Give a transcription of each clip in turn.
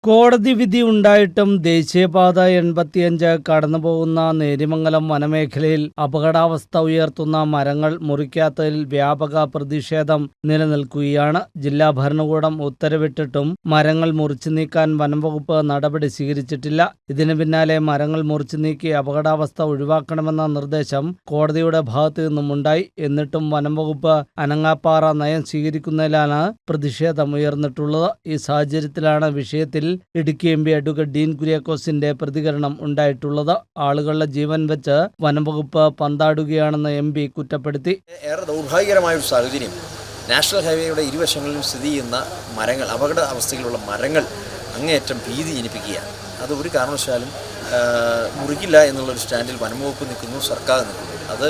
കോടതി വിധി ഉണ്ടായിട്ടും ദേശീയപാത 85 കടന്നുപോകുന്ന നേര്യമംഗലം വനമേഖലയിൽ അപകടാവസ്ഥ ഉയർത്തുന്ന മരങ്ങൾ മുറിക്കാത്തതിൽ വ്യാപക പ്രതിഷേധം നിലനിൽക്കുകയാണ്. ജില്ലാ ഭരണകൂടം ഉത്തരവിട്ടിട്ടും മരങ്ങൾ മുറിച്ചു നീക്കാൻ വനംവകുപ്പ് നടപടി സ്വീകരിച്ചിട്ടില്ല. ഇതിന് പിന്നാലെ മരങ്ങൾ മുറിച്ചു നീക്കി അപകടാവസ്ഥ ഒഴിവാക്കണമെന്ന നിർദ്ദേശം കോടതിയുടെ ഭാഗത്തു നിന്നുമുണ്ടായി. എന്നിട്ടും വനംവകുപ്പ് അനങ്ങാപ്പാറ നയം സ്വീകരിക്കുന്നതിലാണ് പ്രതിഷേധം ഉയർന്നിട്ടുള്ളത്. ഈ സാഹചര്യത്തിലാണ് വിഷയത്തിൽ Idukki M P advocate Dean കുര്യാക്കോസിന്റെ പ്രതികരണം ഉണ്ടായിട്ടുള്ളത്. ആളുകളുടെ ജീവൻ വെച്ച് വനംവകുപ്പ് പന്താടുകയാണെന്ന് എം പി കുറ്റപ്പെടുത്തി. ഏറെ ദൗർഭാഗ്യകരമായ ഒരു സാഹചര്യം, നാഷണൽ ഹൈവേയുടെ ഇരുവശങ്ങളിലും സ്ഥിതി ചെയ്യുന്ന മരങ്ങൾ, അപകട അവസ്ഥയിലുള്ള മരങ്ങൾ അങ്ങേയറ്റം ഭീതി ജനിപ്പിക്കുകയാണ്. അത് ഒരു കാരണവശാലും മുറിക്കില്ല എന്നുള്ളൊരു സ്റ്റാൻഡിൽ വനംവകുപ്പ് നിൽക്കുന്നു, സർക്കാർ നിൽക്കുന്നു. അത്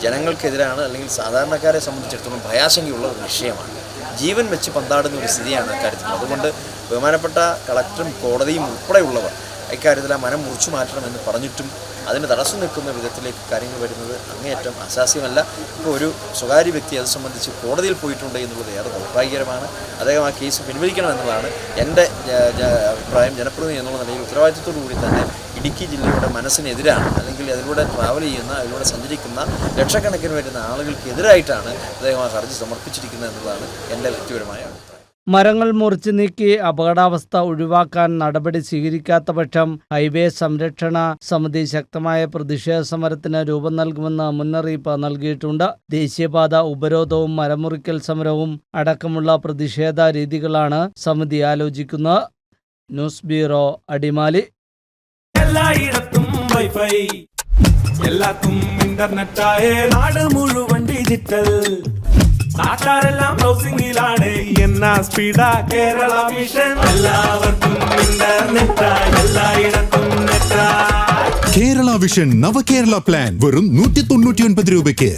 ജനങ്ങൾക്കെതിരാണ്, അല്ലെങ്കിൽ സാധാരണക്കാരെ സംബന്ധിച്ചിടത്തോളം ഭയാശങ്കയുള്ള ഒരു വിഷയമാണ്. ജീവൻ വെച്ച് പന്താടുന്ന ഒരു സ്ഥിതിയാണ് അക്കാര്യത്തിൽ. അതുകൊണ്ട് ബഹുമാനപ്പെട്ട കളക്ടറും കോടതിയും ഉൾപ്പെടെയുള്ളവർ ഇക്കാര്യത്തിൽ ആ മരം മുറിച്ചു മാറ്റണമെന്ന് പറഞ്ഞിട്ടും അതിന് തടസ്സം നിൽക്കുന്ന വിധത്തിലേക്ക് കാര്യങ്ങൾ വരുന്നത് അങ്ങേയറ്റം അശാസ്യമല്ല. ഇപ്പോൾ ഒരു സ്വകാര്യ വ്യക്തി അത് സംബന്ധിച്ച് കോടതിയിൽ പോയിട്ടുണ്ട് എന്നുള്ളത് ഏറെ ദൗർഭാഗ്യകരമാണ്. അദ്ദേഹം ആ കേസ് പിൻവലിക്കണമെന്നുള്ളതാണ് എൻ്റെ അഭിപ്രായം. ജനപ്രതിനിധി എന്നുള്ള നിലയിൽ ഉത്തരവാദിത്വത്തോടു കൂടി തന്നെ ഇടുക്കി ജില്ലയുടെ മനസ്സിനെതിരാണ്, അല്ലെങ്കിൽ അതിലൂടെ ട്രാവൽ ചെയ്യുന്ന, അതിലൂടെ സഞ്ചരിക്കുന്ന ലക്ഷക്കണക്കിന് വരുന്ന ആളുകൾക്കെതിരായിട്ടാണ് അദ്ദേഹം ആ ഹർജി സമർപ്പിച്ചിരിക്കുന്നത് എന്നുള്ളതാണ് എൻ്റെ വ്യക്തിപരമായ അഭിപ്രായം. മരങ്ങൾ മുറിച്ചു നീക്കി അപകടാവസ്ഥ ഒഴിവാക്കാൻ നടപടി സ്വീകരിക്കാത്ത പക്ഷം ഹൈവേ സംരക്ഷണ സമിതി ശക്തമായ പ്രതിഷേധ സമരത്തിന് രൂപം നൽകുമെന്ന് മുന്നറിയിപ്പ് നൽകിയിട്ടുണ്ട്. ദേശീയപാത ഉപരോധവും മരമുറിക്കൽ സമരവും അടക്കമുള്ള പ്രതിഷേധ രീതികളാണ് സമിതി ആലോചിക്കുന്നത്. News bureau, Adimali. എല്ലായിടത്തും വൈഫൈ, എല്ലാത്തും ഇന്റർനെറ്റായേ, നാട് മുഴുവൻ ഡിജിറ്റൽ. നാട്ടാരെല്ലാം ബ്രൗസിംഗിലാണ്, എന്നാ സ്പീഡാ കേരള വിഷൻ. എല്ലാവർക്കും ഇന്റർനെറ്റാ, എല്ലായിടത്തും നെറ്റാ. കേരള വിഷൻ നവകേരള പ്ലാൻ വെറും 199 രൂപയ്ക്ക്.